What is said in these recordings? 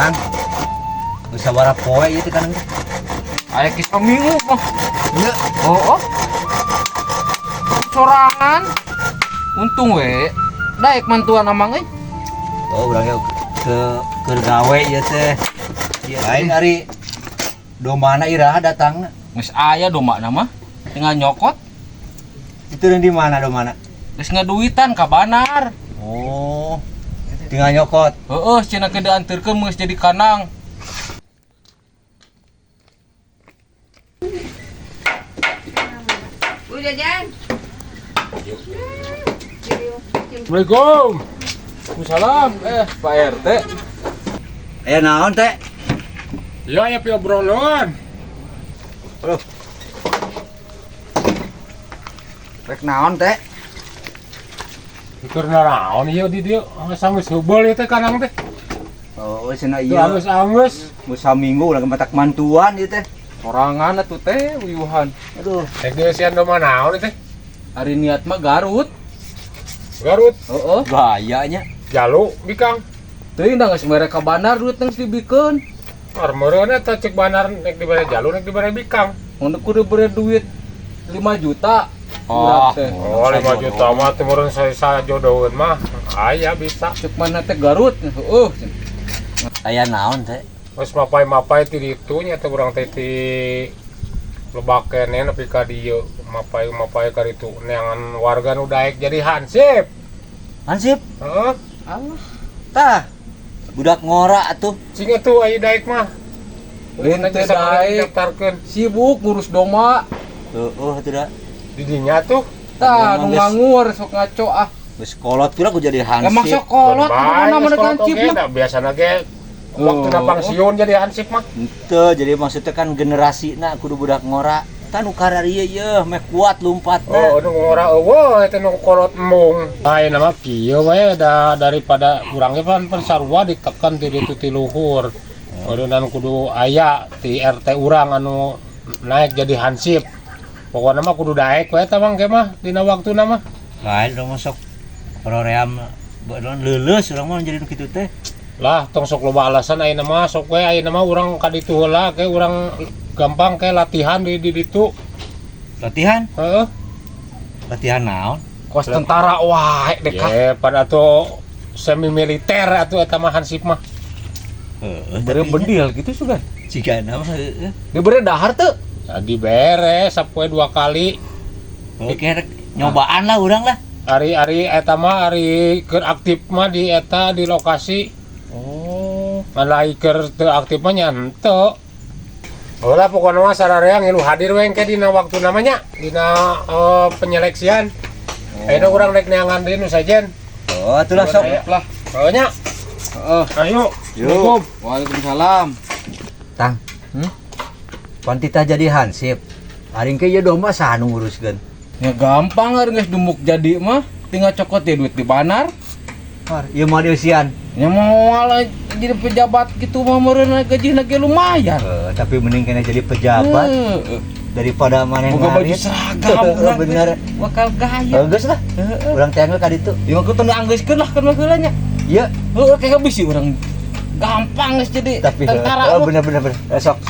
Tang. Geus sabaraha poe ieu teh kan. Aya kisah minggu mah. Ieu. Oh. Sorangan. Untung we daek mantuan amang euy. Oh, urang ke gawe ieu teh. Lain ari domana iraha datangna. Geus aya domana mah tinggal nyokot. Itu di mana domana? Geus ngaduitan ka Banar. Oh. Tinggal nyokot. Heeh, cenah ke dianterkeun geus jadi kanang. Udah Jan. Assalamualaikum. Waalaikumsalam. Pak RT. Aya naon teh? Ya, ya pi obrolan. Aduh. Rek naon teh? Keur naon ieu di dieu? Sanggeus heubeul ieu teh kanang teh. Oh, cenah Ieu ieu. angus-angus. Geus saminggu urang matak mantuan ieu teh. Sorangan atuh teh uyuhan. Aduh. Teh geus sian domana naon teh? Ari niat mah Garut. Garut, Heeh. Gayanya. Jalu, Bikang. Teuing da geus mere ka Banar duit teh dibikeun. Armeureuna teh cek Banar nek dibere Jalu nek dibere Bikang. Mun kudu bere duit 5 juta. Oh, Urang teh. Oh, 5 juta mah teh meureun saya jodoheun mah. Aya bisa. Cek mana teh Garut. Heeh. Aya naon teh? Wes mapai-mapai ti ditu nya teh urang teh ti Lebak kene nepi ka dieu. Mapai-mapai ka ditu neangan warga nu daek jadi hansip. Hansip? Heeh. Allah. Tah. Budak ngora atuh. Cing atuh aya daek mah. Lain teh daek daftarkeun sibuk ngurus doma. Heeh atuh da. di dinya tuh. Tah Emang nu ngangur sok ngaco ah. Geus kolot pula ku jadi hansip. Emang sok kolot mana mana kancip mah. Biasana ge waktu pangsiun jadi hansip mah. Henteu, jadi maksudnya kan generasina kudu budak ngora. Tah nu kararieu yeuh meh kuat lompatna. Oh, nu ngora eueuh eta nu kolot embung. Lain mah kieu we daripada urang ge pan sarua ditekan ti ditu ti luhur. Oreunan kudu aya ti RT urang anu naik jadi hansip. Pokoknya mah kudu daek we eta mah ge mah dina waktuna mah. Lain urang masuk proream beuleuh leuleus urang mah jadi kitu teh. Lah tong sok loba alasan ayeuna mah sok we ayeuna mah urang ka ditu heula ke urang gampang ke latihan di ditu. Latihan? Heeh. Latihan naon? Kos tentara wae deh kah. Ye pada atuh semi militer atuh eta mah hansip mah. Heeh, Bere bendil gitu sugan. cigana mah heeh. Dia bere dahar teu. Jadi beres sapoe 2 kali. Oke, rek nyobaan lah urang lah. Ari eta mah ari keur aktif mah di eta di lokasi. Oh. Lain keur teu aktif mah nya henteu. Ulah pokona mah sararea ngilu hadir we engke dina waktu namanya dina penyeleksian. Ayeuna urang rek neangan deui nu sajen. Oh, atulah sok. Lah. Oh nya. Heeh. Ayo. Yuk. Waalaikumsalam. Tang. Pantita jadi hansip. Aring ke ieu domba saha nu nguruskeun? Ya gampang ari geus dumuk jadi mah tinggal cokot ya duit di Banar. Par, ieu mah dieusian. Ya mau malah jadi pejabat gitu mah meureun gajina ge lumayan. Tapi mending kena jadi pejabat daripada maneh Boga baju ngarit. seragam urang Bener. bakal gaya. Bagus lah. Urang teh ka ditu. Ya mah teu anggeuskeun lah kan heula nya. Iya, Heueuh kayak bisi urang gampang geus jadi tapi tentara. oh, bener. Sok.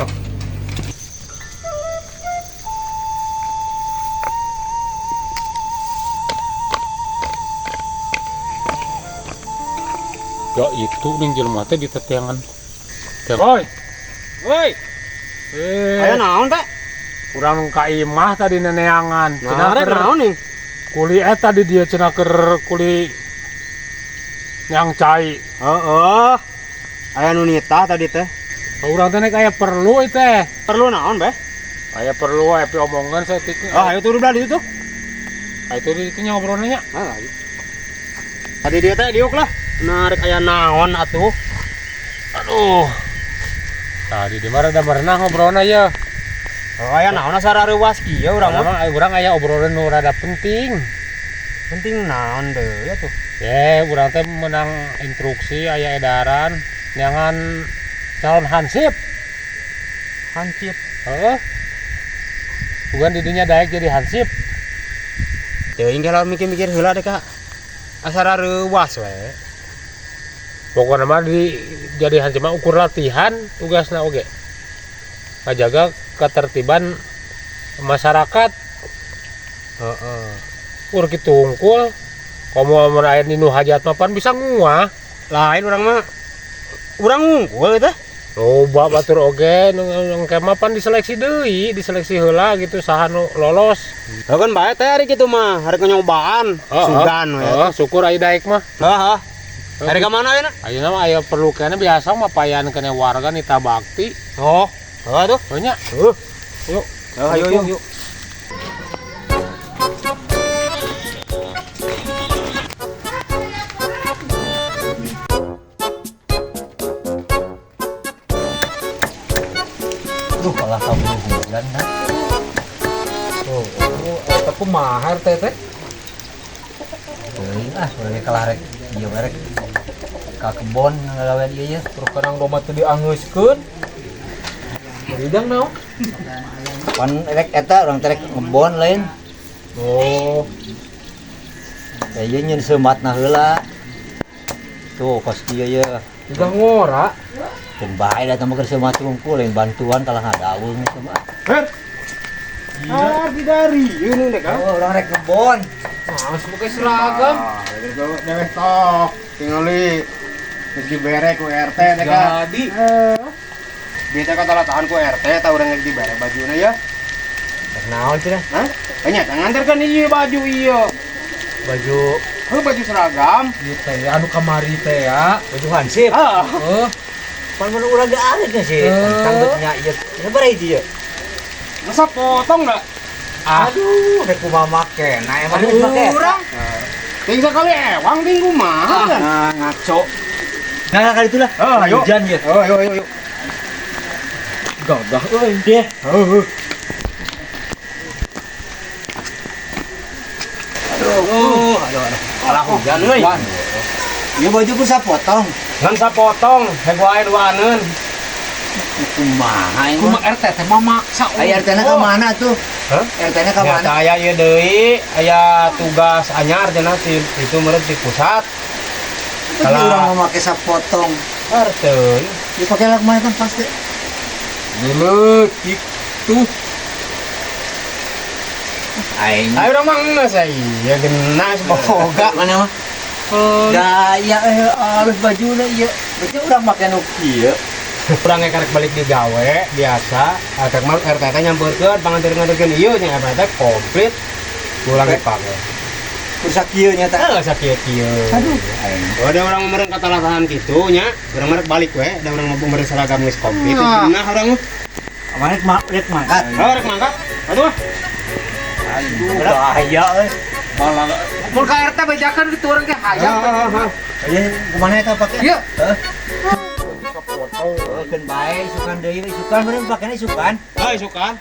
Ya itu ning jelema teh di teteangan. Woi. Woi. Aya naon teh? Urang ka imah tadi neneangan. Nah, rek naon nih? Kuli eta di dieu cenah keur kuli nyang cai. Heeh. Aya nu nitah tadi teh. Urang teh nek aya perlu teh. Perlu naon, Beh? Aya perlu aya omongan saeutik. Ah, ayo turun dah di situ. Itu di ditu nya obrolanna nya. Ah, ayo. Tadi dia teh diuk lah. Nah, rek aya naon atuh? Aduh. Tadi di mana ada merenah ngobrolna ya. Oh, aya naon sarareuwas kieu urang mah. Urang aya obrolan nu rada penting. Penting naon deui atuh? Urang teh menang instruksi aya edaran nyangan calon hansip. Hansip. Heeh. Bukan didinya daek jadi hansip. Teuing kalau mikir-mikir heula deh, Kak. Asarareuwas we. Pokoknya mah jadi cuma ukur latihan tugasna oge. Ngajaga ketertiban masyarakat. Heeh. Ukur kitu hungkul. Komo merayain dinu hajat mapan bisa nguah. Lain orang mah. Urang unggul teh. Loba batur oge nu kemapan diseleksi deui, diseleksi heula gitu saha nu lolos. Kan bae teh hari kitu mah, hari nyobaan, sugan we. Syukur aya daek mah. Heeh. Hari ka mana ayeuna? Ayeuna mah aya perlu kene biasa mah payan kene warga nita bakti. Oh, heeh tuh. Oh nya. Yuk. Ayo yuk. Duh, kalah kamu hujan nah. Eta kumaha teh teh? Teuing sebagai kalah rek ieu rek ka kebon ngagawean ieu ye. Terus kadang doma teu diangeuskeun. Bidang naon? Pan rek eta urang teh rek ngebon lain. Oh, Ieu nyeun seumatna heula. Tuh kos kieu ye. udah ngora. Teu bae da teh keur seumat tungkul lain bantuan kalah ngadaweung sama. Bidari, ini deh kan. Oh, urang rek ngebon. Nah, pakai seragam. Deweh tok, tingali geus dibere ku RT teh kan. Jadi, Dia teh kata latahan ku RT tah urang geus dibere bajuna ya. Naon cenah? Hah? Banyak nganterkeun ieu baju ieu. Baju Baju seragam. ieu teh anu kamari teh ya. baju hansip. Ah, Pan mun urang ge areutnya sih. Tentang betnya ieu. Sabar ieu. masa potong dah. Aduh, rek kumaha make. Nah, emang geus make. Urang. Ting sakali ewang ting kumaha kan. Nah, ngaco. Nah, kali itulah. Ayo. Hujan ya. Oh, ayo. Gagah euy. Dia. Aduh. Kalah hujan euy. Ieu baju ku sapotong. Ngan sapotong, hego aya duaneun. Kumaha ieu? Kumaha RT teh mah maksa. Aya RT-na ka mana tuh? Hah? RT-na ka mana? Nyata aya ieu deui, aya tugas anyar cenah ti itu meureun di pusat. Kalau urang mau make sapotong. Arteun. Dipake lah kemana kan pasti. Geuleuh kitu. Aing. Ayo urang mah geus ya genas boga. Mana mah? Gaya alus bajuna ieu. Berarti urang make nu kieu. Urang karek balik digawe biasa, atak mah RT teh nyampeurkeun pangantir-ngantirkeun ieu nya RT teh komplit. Ulang dipake. Kursa kieu nya teh. Sakieu-kieu. Aduh, aing. Ada orang meureun kata latahan kitu nya, urang mah balik we, da urang mah meureun seragam geus komplit. Nah, urang mah. Kemarin rek mangkat. Rek mangkat. Aduh. Aduh, bahaya euy. Malah mun ka RT bejakeun kitu urang ge hayang. Aya kemana eta pake? Ieu. Heeh. Keun bae sukan deui, sukan bener pakena sukan. Hai sukan.